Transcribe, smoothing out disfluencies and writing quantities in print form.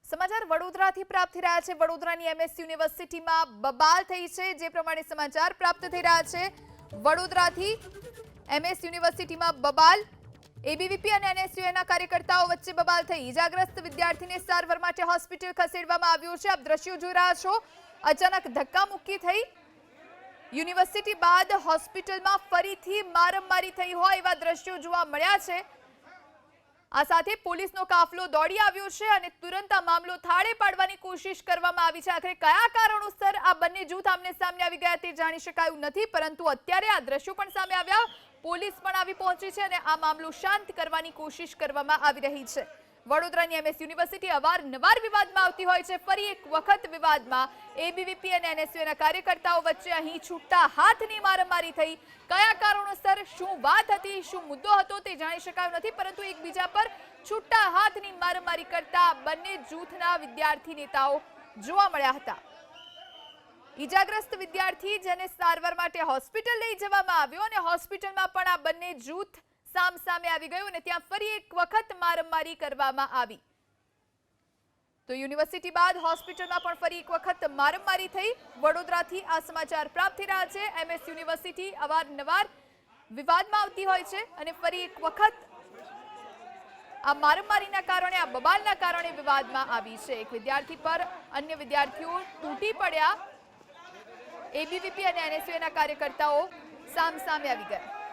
સમાચાર વડોદરાથી પ્રાપ્ત થઈ રહ્યા છે। વડોદરાની એમએસ યુનિવર્સિટીમાં બબાલ થઈ છે। જે પ્રમાણે સમાચાર પ્રાપ્ત થઈ રહ્યા છે, વડોદરાથી એમએસ યુનિવર્સિટીમાં બબાલ। એબીવીપી અને એનએસયુઆઈના કાર્યકર્તાઓ વચ્ચે બબાલ થઈ। ઈજાગ્રસ્ત વિદ્યાર્થીને સારવાર માટે હોસ્પિટલ ખસેડવામાં આવ્યો છે। આપ દ્રશ્યો જોઈ રહ્યા છો। અચાનક ધક્કામુક્કી થઈ। યુનિવર્સિટી બાદ હોસ્પિટલમાં ફરીથી મારામારી થઈ હોય એવા દ્રશ્યો જોવા મળ્યા છે। આ સાથે પોલીસનો કાફલો દોડી આવ્યો છે અને તુરંત આ મામલો થાળે પાડવાની કોશિશ કરવામાં આવી છે। આખરે કયા કારણોસર આ બંને જૂથ આમને સામે આવી ગયા તે જાણી શકાયું નથી, પરંતુ અત્યારે આ દ્રશ્યો પણ સામે આવ્યા। પોલીસ પણ આવી પહોંચી છે અને આ મામલો શાંત કરવાની કોશિશ કરવામાં આવી રહી છે। વડોદરાની એમએસ યુનિવર્સિટી અવારનવાર વિવાદમાં આવતી હોય છે। ફરી એક વખત વિવાદમાં એબીવીપી અને એનએસયુના કાર્યકર્તાઓ વચ્ચે અહીં છૂટા હાથની મારામારી થઈ। કયા કારણોસર, શું વાત હતી, શું મુદ્દો હતો તે જાણી શકાયું નથી, પરંતુ એકબીજા પર છૂટા હાથની મારામારી કરતા બંને જૂથના વિદ્યાર્થી નેતાઓ જોવા મળ્યા હતા। ઈજાગ્રસ્ત વિદ્યાર્થી જેને સારવાર માટે હોસ્પિટલ લઈ જવામાં આવ્યો અને હોસ્પિટલમાં પણ આ બંને જૂથ સામે આવી ગયું અને ત્યાં ફરી એક વખત મારામારી કરવામાં આવી। તો યુનિવર્સિટી બાદ હોસ્પિટલમાં પણ ફરી એક વખત મારામારી થઈ। વડોદરાથી આ સમાચાર પ્રાપ્ત થઈ રહ્યા છે। એમએસ યુનિવર્સિટી અવારનવાર વિવાદમાં આવતી હોય છે અને ફરી એક વખત આ મારામારીના કારણે, આ બબાલના કારણે વિવાદમાં આવી છે। એક વિદ્યાર્થી પર અન્ય વિદ્યાર્થીઓ તૂટી પડ્યા। એબીવીપી અને એનએસયુના કાર્યકર્તાઓ સામે આવી ગયા।